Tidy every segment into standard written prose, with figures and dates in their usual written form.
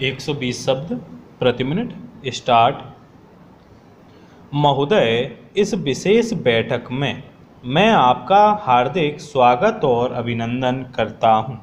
120 शब्द प्रति minute. Start. महोदय, इस विशेष बैठक में मैं आपका हार्दिक स्वागत और अभिनंदन करता हूं।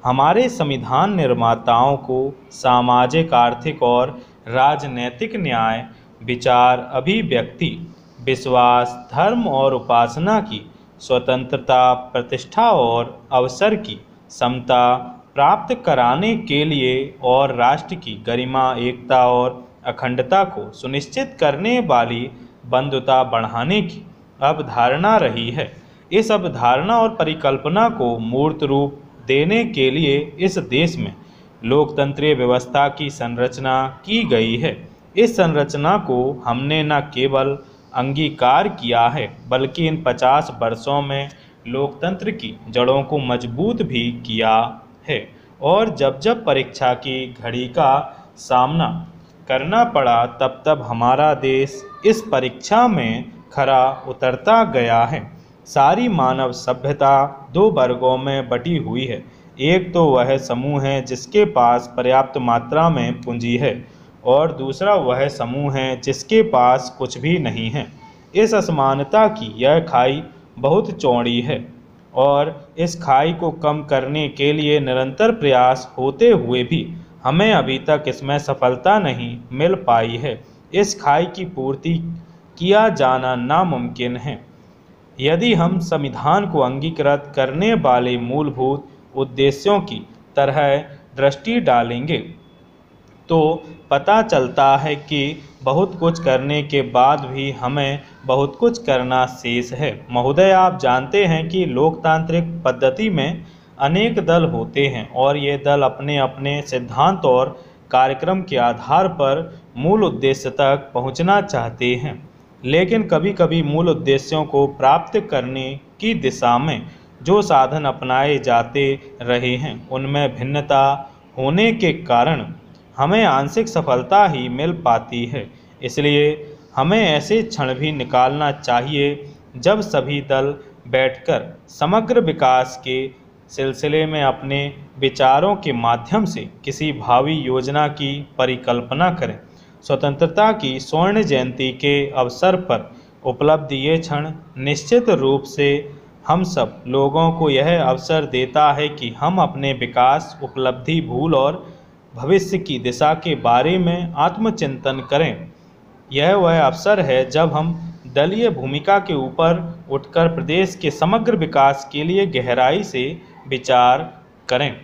हमारे संविधान निर्माताओं को सामाजिक, आर्थिक और राजनैतिक न्याय, विचार, अभिव्यक्ति, विश्वास, धर्म और उपासना की स्वतंत्रता, प्रतिष्ठा और अवसर की समता प्राप्त कराने के लिए और राष्ट्र की गरिमा, एकता और अखंडता को सुनिश्चित करने वाली बंधुता बढ़ाने की अवधारणा रही है। इस अवधारणा और परिकल्पना को मूर्त रूप देने के लिए इस देश में लोकतंत्रीय व्यवस्था की संरचना की गई है। इस संरचना को हमने न केवल अंगीकार किया है, बल्कि इन 50 वर्षों में लोकतंत्र की जड़ों को मजबूत भी किया है। और जब जब परीक्षा की घड़ी का सामना करना पड़ा, तब तब हमारा देश इस परीक्षा में खरा उतरता गया है। सारी मानव सभ्यता दो वर्गों में बटी हुई है। एक तो वह समूह है जिसके पास पर्याप्त मात्रा में पूंजी है, और दूसरा वह समूह है जिसके पास कुछ भी नहीं है। इस असमानता की यह खाई बहुत चौड़ी है, और इस खाई को कम करने के लिए निरंतर प्रयास होते हुए भी हमें अभी तक इसमें सफलता नहीं मिल पाई है। इस खाई की पूर्ति किया जाना नामुमकिन है। यदि हम संविधान को अंगीकृत करने वाले मूलभूत उद्देश्यों की तरह दृष्टि डालेंगे, तो पता चलता है कि बहुत कुछ करने के बाद भी हमें बहुत कुछ करना शेष है। महोदय, आप जानते हैं कि लोकतांत्रिक पद्धति में अनेक दल होते हैं, और ये दल अपने अपने सिद्धांत और कार्यक्रम के आधार पर मूल उद्देश्य तक पहुंचना चाहते हैं। लेकिन कभी कभी मूल उद्देश्यों को प्राप्त करने की दिशा में जो साधन अपनाए जाते रहे हैं, उनमें भिन्नता होने के कारण हमें आंशिक सफलता ही मिल पाती है। इसलिए हमें ऐसे क्षण भी निकालना चाहिए जब सभी दल बैठकर समग्र विकास के सिलसिले में अपने विचारों के माध्यम से किसी भावी योजना की परिकल्पना करें। स्वतंत्रता की स्वर्ण जयंती के अवसर पर उपलब्ध ये क्षण निश्चित रूप से हम सब लोगों को यह अवसर देता है कि हम अपने विकास, उपलब्धि, भूल और भविष्य की दिशा के बारे में आत्मचिंतन करें। यह वह अवसर है जब हम दलीय भूमिका के ऊपर उठकर प्रदेश के समग्र विकास के लिए गहराई से विचार करें।